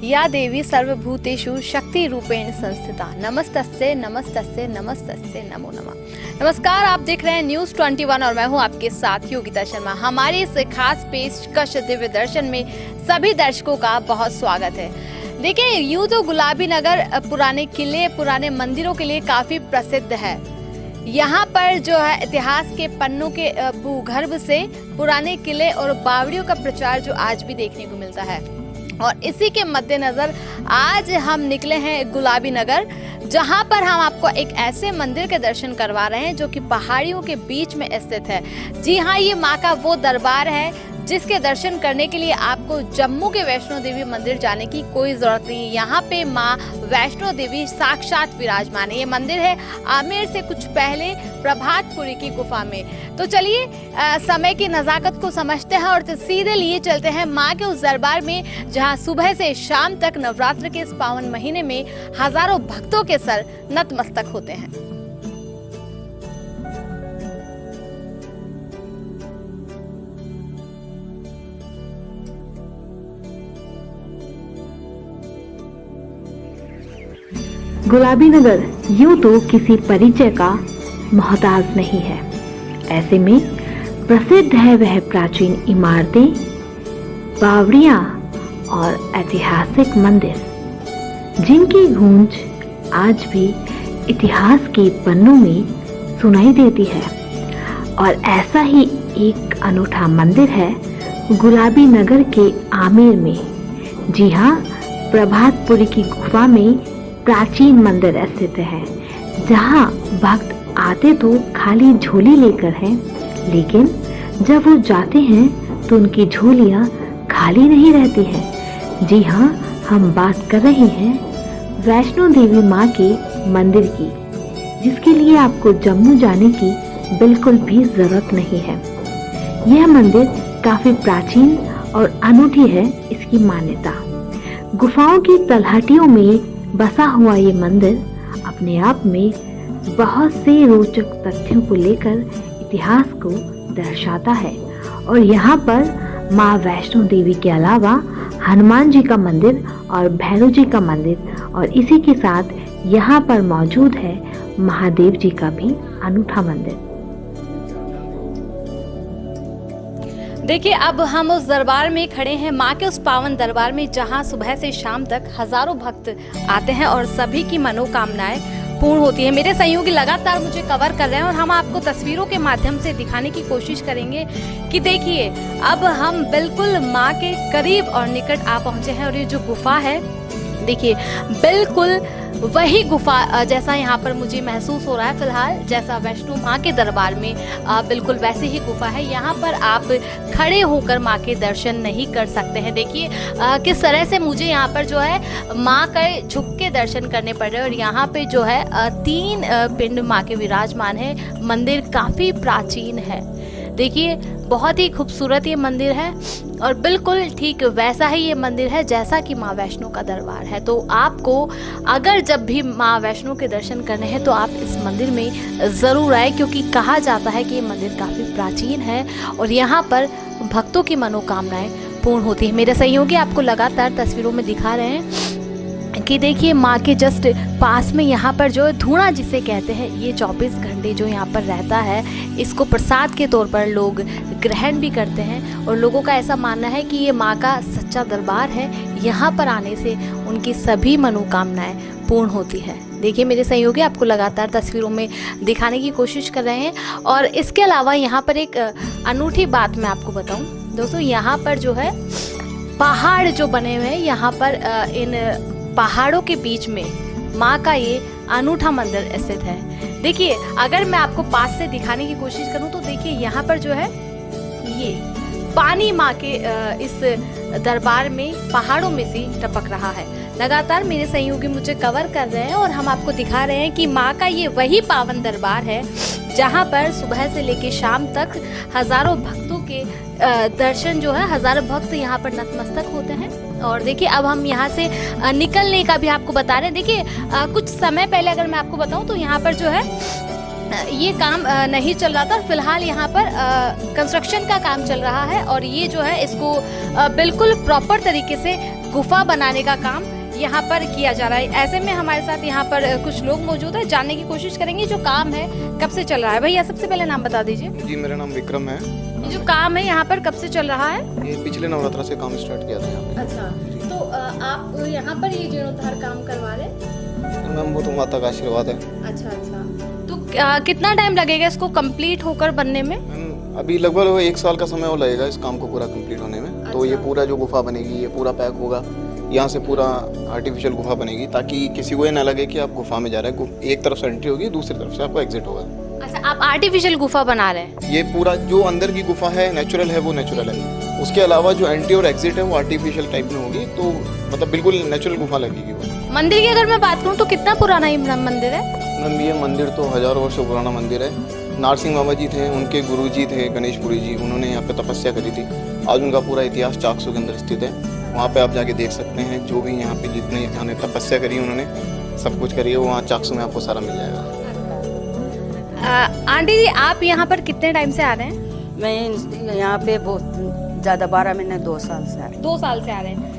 या देवी सर्वभूतेषु शक्ति रूपेण संस्थिता नमस्तस्ये नमस्तस्ये नमस्तस्ये नमो नमः। नमस्कार, आप देख रहे हैं न्यूज़ 21 और मैं हूं आपके साथ योगिता शर्मा। हमारे इस खास पेशकश दिव्य दर्शन में सभी दर्शकों का बहुत स्वागत है। देखिए, यूं तो गुलाबी नगर पुराने किले, पुराने मंदिरों के लिए काफी प्रसिद्ध है। यहाँ पर जो है इतिहास के पन्नों के भूगर्भ से पुराने किले और बावड़ियों का प्रचार जो आज भी देखने को मिलता है। और इसी के मद्देनजर आज हम निकले हैं गुलाबी नगर, जहाँ पर हम आपको एक ऐसे मंदिर के दर्शन करवा रहे हैं जो कि पहाड़ियों के बीच में स्थित है। जी हाँ, ये माँ का वो दरबार है जिसके दर्शन करने के लिए आपको जम्मू के वैष्णो देवी मंदिर जाने की कोई जरूरत नहीं है। यहाँ पे माँ वैष्णो देवी साक्षात विराजमान है। ये मंदिर है आमेर से कुछ पहले प्रभातपुरी की गुफा में। तो चलिए समय की नजाकत को समझते हैं और सीधे लिए चलते हैं माँ के उस दरबार में, जहाँ सुबह से शाम तक नवरात्र के इस पावन महीने में हजारों भक्तों के सर नतमस्तक होते हैं। गुलाबी नगर यूं तो किसी परिचय का मोहताज नहीं है। ऐसे में प्रसिद्ध है वह प्राचीन इमारतें, बावड़ियां और ऐतिहासिक मंदिर, जिनकी गूंज आज भी इतिहास के पन्नों में सुनाई देती है। और ऐसा ही एक अनूठा मंदिर है गुलाबी नगर के आमेर में। जी हाँ, प्रभातपुरी की गुफा में प्राचीन मंदिर स्थित है, जहाँ भक्त आते तो खाली झोली लेकर हैं, लेकिन जब वो जाते हैं तो उनकी झोलियाँ खाली नहीं रहती हैं। जी हाँ, हम बात कर रहे हैं वैष्णो देवी माँ के मंदिर की, जिसके लिए आपको जम्मू जाने की बिल्कुल भी जरूरत नहीं है। यह मंदिर काफी प्राचीन और अनूठी है इसकी मान्यता। गुफाओं की तलहटियों में बसा हुआ ये मंदिर अपने आप में बहुत से रोचक तथ्यों को लेकर इतिहास को दर्शाता है। और यहाँ पर माँ वैष्णो देवी के अलावा हनुमान जी का मंदिर और भैरव जी का मंदिर, और इसी के साथ यहाँ पर मौजूद है महादेव जी का भी अनूठा मंदिर। देखिए, अब हम उस दरबार में खड़े हैं, माँ के उस पावन दरबार में, जहाँ सुबह से शाम तक हजारों भक्त आते हैं और सभी की मनोकामनाएं पूर्ण होती है। मेरे सहयोगी लगातार मुझे कवर कर रहे हैं और हम आपको तस्वीरों के माध्यम से दिखाने की कोशिश करेंगे कि देखिए, अब हम बिल्कुल माँ के करीब और निकट आ पहुंचे हैं। और ये जो गुफा है, देखिए बिल्कुल वही गुफा जैसा यहाँ पर मुझे महसूस हो रहा है फिलहाल, जैसा वैष्णो माँ के दरबार में बिल्कुल वैसे ही गुफा है। यहाँ पर आप खड़े होकर माँ के दर्शन नहीं कर सकते हैं। देखिए किस तरह से मुझे यहाँ पर जो है माँ के झुक के दर्शन करने पड़ रहे हैं। और यहाँ पे जो है 3 पिंड माँ के विराजमान है। मंदिर काफ़ी प्राचीन है। देखिए, बहुत ही खूबसूरत ये मंदिर है और बिल्कुल ठीक वैसा ही ये मंदिर है जैसा कि माँ वैष्णो का दरबार है। तो आपको अगर जब भी माँ वैष्णो के दर्शन करने हैं तो आप इस मंदिर में ज़रूर आए, क्योंकि कहा जाता है कि ये मंदिर काफ़ी प्राचीन है और यहाँ पर भक्तों की मनोकामनाएं पूर्ण होती है। मेरे सहयोगी आपको लगातार तस्वीरों में दिखा रहे हैं कि देखिए, माँ के जस्ट पास में यहाँ पर जो धूणा जिसे कहते हैं, ये 24 घंटे जो यहाँ पर रहता है, इसको प्रसाद के तौर पर लोग ग्रहण भी करते हैं। और लोगों का ऐसा मानना है कि ये माँ का सच्चा दरबार है। यहाँ पर आने से उनकी सभी मनोकामनाएं पूर्ण होती है। देखिए, मेरे सहयोगी आपको लगातार तस्वीरों में दिखाने की कोशिश कर रहे हैं। और इसके अलावा यहाँ पर एक अनूठी बात मैं आपको बताऊँ दोस्तों, यहाँ पर जो है पहाड़ जो बने हुए हैं, यहाँ पर इन पहाड़ों के बीच में माँ का ये अनूठा मंदिर स्थित है। देखिए, अगर मैं आपको पास से दिखाने की कोशिश करूं तो देखिए, यहाँ पर जो है ये पानी माँ के इस दरबार में पहाड़ों में से टपक रहा है। लगातार मेरे सहयोगी मुझे कवर कर रहे हैं और हम आपको दिखा रहे हैं कि माँ का ये वही पावन दरबार है जहाँ पर सुबह से लेकर शाम तक हजारों भक्तों के दर्शन जो है, हजारों भक्त यहाँ पर नतमस्तक होते हैं। और देखिए, अब हम यहाँ से निकलने का भी आपको बता रहे हैं। देखिए, कुछ समय पहले अगर मैं आपको बताऊं तो यहाँ पर जो है ये काम नहीं चल रहा था। फिलहाल यहाँ पर कंस्ट्रक्शन का काम चल रहा है और ये जो है इसको बिल्कुल प्रॉपर तरीके से गुफा बनाने का काम यहाँ पर किया जा रहा है। ऐसे में हमारे साथ यहाँ पर कुछ लोग मौजूद है, जानने की कोशिश करेंगे जो काम है कब से चल रहा है। भैया सबसे पहले नाम बता दीजिए। जी मेरा नाम विक्रम है। ये जो काम है यहाँ पर कब से चल रहा है? ये पिछले नवरात्र से काम स्टार्ट किया था यहाँ पे। अच्छा, तो आप यहाँ पर ये जीर्णोद्धार काम करवा रहे हैं? मैम वो तो माता का आशीर्वाद है। अच्छा अच्छा, तो कितना टाइम लगेगा इसको कंप्लीट होकर बनने में? मैम अभी लगभग 1 साल का समय और लगेगा इस काम को पूरा कंप्लीट होने में। तो ये पूरा जो गुफा बनेगी ये पूरा पैक होगा, यहाँ से पूरा आर्टिफिशियल गुफा बनेगी ताकि किसी को ये ना लगे कि आप गुफा में जा रहे हैं। एक तरफ से एंट्री होगी, दूसरी तरफ से आपको एग्जिट होगा। अच्छा, आप आर्टिफिशियल गुफा बना रहे हैं? ये पूरा जो अंदर की गुफा है नेचुरल है, वो नेचुरल है। उसके अलावा जो एंट्री और एग्जिट है वो आर्टिफिशियल टाइप में होगी, तो मतलब बिल्कुल नेचुरल गुफा लगेगी वो। मंदिर की अगर मैं बात करूँ तो कितना पुराना ये मंदिर है? मैम ये मंदिर तो हजारों वर्षों पुराना मंदिर है। नारसिंह बाबा जी थे, उनके गुरु जी थे गणेशपुरी जी, उन्होंने यहाँ पे तपस्या करी थी। आज उनका पूरा इतिहास चाकसू के अंदर स्थित है, वहाँ पे आप जाके देख सकते हैं। जो भी यहाँ पे जितने यहाँ तपस्या करी उन्होंने, सब कुछ करी है, वो वहाँ चाकसू में आपको सारा मिल जाएगा। आंटी जी आप यहाँ पर कितने टाइम से आ रहे हैं? मैं यहाँ पे बहुत ज़्यादा 12 महीने 2 साल से आ रही 2 साल से आ रहे हैं।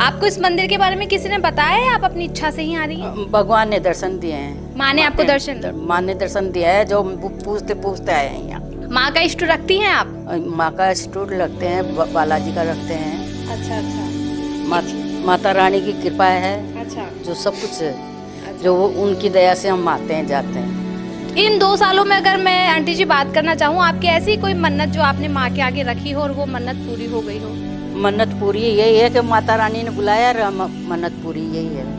आपको इस मंदिर के बारे में किसी ने बताया है, आप अपनी इच्छा से ही आ रही हैं? हूँ। भगवान ने दर्शन दिए हैं। माँ ने आपको दर्शन? माँ ने दर्शन दिया है, जो पूछते पूछते आए हैं यहाँ। माँ का इष्ट रखती हैं आप? माँ का स्टूल रखते हैं, बालाजी का रखते हैं। अच्छा अच्छा, माता रानी की कृपा है, अच्छा जो सब कुछ है, जो वो उनकी दया से हम आते हैं जाते हैं। इन 2 सालों में अगर मैं आंटी जी बात करना चाहूँ, आपकी ऐसी कोई मन्नत जो आपने माँ के आगे रखी हो और वो मन्नत पूरी हो गई हो? मन्नत पूरी यही है कि माता रानी ने बुलाया और मन्नत पूरी यही है।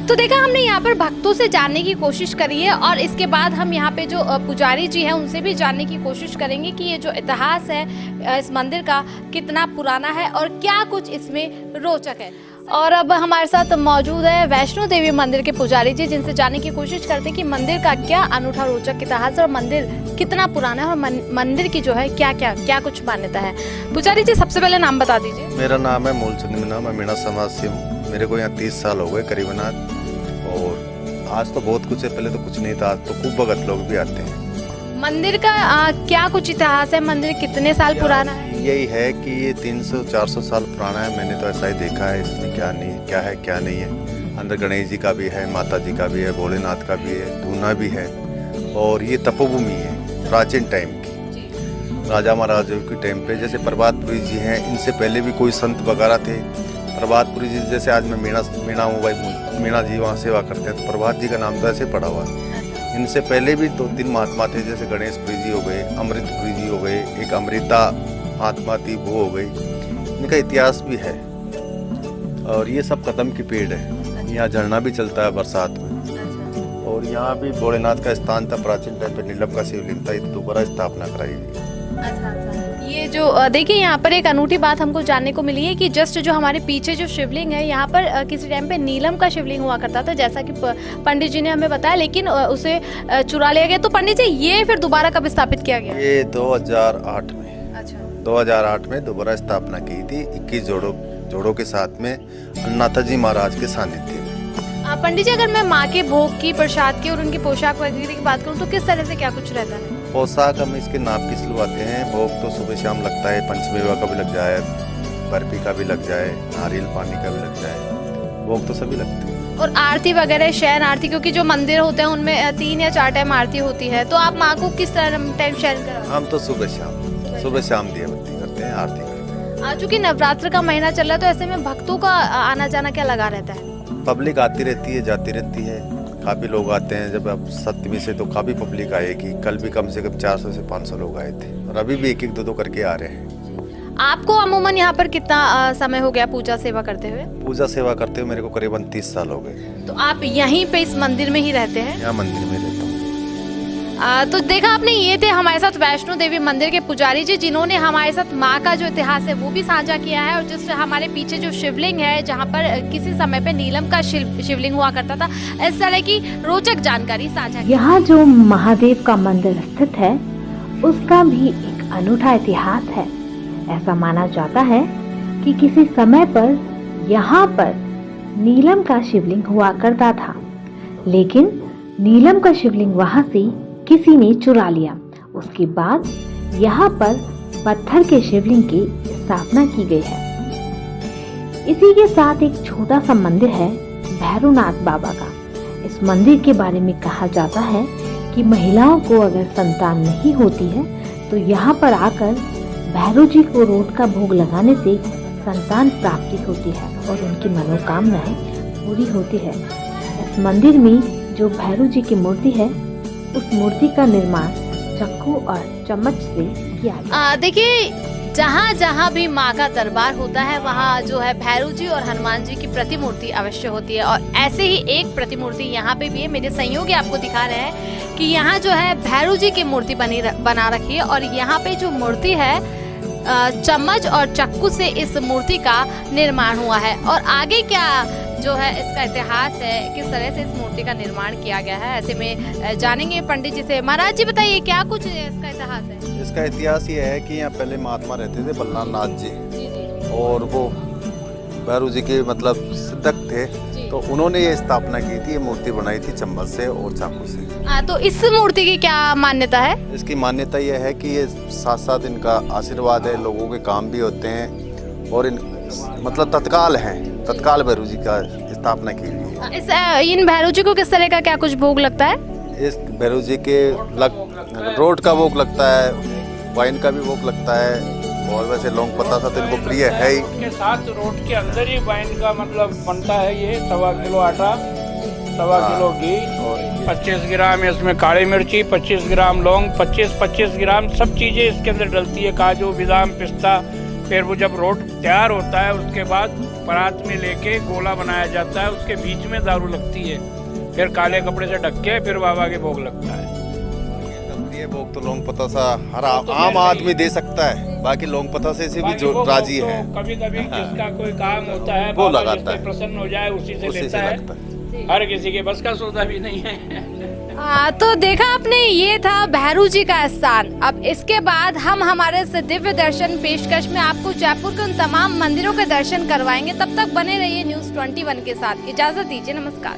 तो देखा हमने यहाँ पर भक्तों से जानने की कोशिश करी है और इसके बाद हम यहाँ पे जो पुजारी जी हैं उनसे भी जानने की कोशिश करेंगे कि ये जो इतिहास है इस मंदिर का कितना पुराना है और क्या कुछ इसमें रोचक है। और अब हमारे साथ मौजूद है वैष्णो देवी मंदिर के पुजारी जी, जिनसे जानने की कोशिश करते हैं कि मंदिर का क्या अनूठा रोचक इतिहास है और मंदिर कितना पुराना है और मंदिर की जो है क्या कुछ मान्यता है। पुजारी जी सबसे पहले नाम बता दीजिए। मेरा नाम है मूलचंद मीणा, मैं मीणा समाज से हूँ। मेरे को यहाँ 30 साल हो गए करीबन आज। और आज तो बहुत कुछ है, पहले तो कुछ नहीं था, आज तो खूब भगत लोग भी आते हैं। मंदिर का क्या कुछ इतिहास है? मंदिर कितने साल पुराना है? यही है कि ये 300-400 साल पुराना है। मैंने तो ऐसा ही देखा है, इसमें क्या है क्या नहीं है। अंदर गणेश जी का भी है, माता जी का भी है, भोलेनाथ का भी है, धूना भी है। और ये तपोभूमि है प्राचीन टाइम की, राजा महाराजाओं के टाइम पे। जैसे प्रभातपुरी जी हैं, इनसे पहले भी कोई संत वगैरह थे। प्रभातपुरी जी जैसे आज मैं मीणा हूँ भाई, मीणा जी वहाँ सेवा करते हैं, तो प्रभात जी का नाम तो ऐसे पड़ा हुआ है। इनसे पहले भी 2-3 महात्मा थे, जैसे गणेशपुरी जी हो गए, अमृतपुरी जी हो गए, एक अमृता महात्मा थी वो हो गई। इनका इतिहास भी है। और ये सब कदम की पेड़ है। यहाँ झरना भी चलता है बरसात में। और यहाँ भी भोलेनाथ का स्थान था प्राचीन टाइम पे, नीलम का शिवलिंग था, दोबारा स्थापना कराई गई। ये जो देखिए यहाँ पर एक अनूठी बात हमको जानने को मिली है कि जस्ट जो हमारे पीछे जो शिवलिंग है, यहाँ पर किसी टाइम पे नीलम का शिवलिंग हुआ करता था, जैसा कि पंडित जी ने हमें बताया, लेकिन उसे चुरा लिया गया। तो पंडित जी ये फिर दोबारा कब स्थापित किया गया? ये 2008 में। अच्छा, 2008 में दोबारा स्थापना की थी 21 जोड़ों के साथ में, अन्नाथा जी महाराज के सानिध्य में। पंडित जी अगर मैं माँ के भोग की, प्रसाद की और उनकी पोशाक वगैरह की बात करूँ तो किस तरह से क्या कुछ रहता है? पोशाक हम इसके नाप की सिलवाते हैं। भोग तो सुबह शाम लगता है, पंचमेवा का भी लग जाए, बर्फी का भी लग जाए, नारियल पानी का भी लग जाए, भोग तो सभी लगते हैं। और आरती वगैरह, शयन आरती, क्योंकि जो मंदिर होते हैं उनमें 3 या 4 टाइम आरती होती है, तो आप माँ को किस तरह टाइम शयन करा? हम तो सुबह शाम दिया बत्ती करते हैं, आरती करते हैं। चूंकि नवरात्र का महीना चल रहा है तो ऐसे में भक्तों का आना जाना क्या लगा रहता है? पब्लिक आती रहती है, जाती रहती है, काफ़ी लोग आते हैं। जब अब सप्तमी से तो काफ़ी पब्लिक आएगी। कल भी कम से कम 400 से 500 लोग आए थे और अभी भी 1-1, 2-2 करके आ रहे हैं। आपको अमूमन यहाँ पर कितना समय हो गया पूजा सेवा करते हुए? पूजा सेवा करते हुए मेरे को करीबन 30 साल हो गए। तो आप यहीं पे इस मंदिर में ही रहते हैं? यहाँ मंदिर में रहता हूँ। तो देखा आपने, ये थे हमारे साथ वैष्णो देवी मंदिर के पुजारी जी, जिन्होंने हमारे साथ माँ का जो इतिहास है वो भी साझा किया है। और जिस हमारे पीछे जो शिवलिंग है, जहाँ पर किसी समय पे नीलम का शिवलिंग हुआ करता था, इस तरह की रोचक जानकारी साझा की। यहाँ जो महादेव का मंदिर स्थित है उसका भी एक अनूठा इतिहास है। ऐसा माना जाता है कि किसी समय पर यहाँ पर नीलम का शिवलिंग हुआ करता था, लेकिन नीलम का शिवलिंग वहाँ से किसी ने चुरा लिया। उसके बाद यहाँ पर पत्थर के शिवलिंग की स्थापना की गई है। इसी के साथ एक छोटा सा मंदिर है भैरवनाथ बाबा का। इस मंदिर के बारे में कहा जाता है कि महिलाओं को अगर संतान नहीं होती है तो यहाँ पर आकर भैरव जी को रोट का भोग लगाने से संतान प्राप्ति होती है और उनकी मनोकामनाएं पूरी होती है। इस मंदिर में जो भैरव जी की मूर्ति है, उस मूर्ति का निर्माण चाकू और चम्मच से किया गया। देखिए, जहाँ जहाँ भी माँ का दरबार होता है वहाँ जो है भैरव जी और हनुमान जी की प्रतिमूर्ति अवश्य होती है और ऐसे ही एक प्रतिमूर्ति यहाँ पे भी है। मेरे सहयोगी आपको दिखा रहे हैं कि यहाँ जो है भैरव जी की मूर्ति बना रखी है और यहाँ पे जो मूर्ति है चम्मच और चाकू से इस मूर्ति का निर्माण हुआ है। और आगे क्या जो है इसका इतिहास है, किस तरह से इस मूर्ति का निर्माण किया गया है, ऐसे में जानेंगे पंडित जी से। महाराज जी बताइए क्या कुछ इसका इतिहास है? इसका इतिहास ये है कि यहाँ पहले महात्मा रहते थे बल्लाल नाथ जी, और वो भैरव जी के मतलब सिद्धक थे, तो उन्होंने ये स्थापना की थी, ये मूर्ति बनाई थी चम्मच से और चाकू से। तो इस मूर्ति की क्या मान्यता है? इसकी मान्यता ये है कि ये साथ साथ इनका आशीर्वाद है, लोगों के काम भी होते हैं और इन मतलब तत्काल भैरव जी का स्थापना की गई। इन भैरव जी को किस तरह का क्या कुछ भोग लगता है? इस भैरव जी के रोट का भोग लगता है, वाइन का भी भोग लगता है, और वैसे लौंग पता था तो इनको प्रिय है ही। के साथ रोट के अंदर ही वाइन का मतलब बनता है। ये 1.25 किलो आटा, 1.25 किलो घी, 25 ग्राम इसमें काली मिर्ची, 25 ग्राम लौंग, 25 ग्राम सब चीजें इसके अंदर डलती है, काजू बादाम पिस्ता। फिर वो जब रोट तैयार होता है उसके बाद परात में लेके गोला बनाया जाता है, उसके बीच में दारू लगती है, फिर काले कपड़े से ढक के फिर बाबा के भोग लगता है। ये भोग तो लौंग पता सा हर आम आदमी दे सकता है, बाकी लौंग पता से भी जो राजी है। कभी कभी जिसका कोई काम होता है वो लगाता है, प्रसन्न हो जाए उसी से लेता है। हर किसी के बस का सौदा भी नहीं है। तो देखा आपने, ये था भैरव जी का स्थान। अब इसके बाद हम हमारे इस दिव्य दर्शन पेशकश में आपको जयपुर के उन तमाम मंदिरों के दर्शन करवाएंगे। तब तक बने रहिए News 21 के साथ। इजाजत दीजिए, नमस्कार।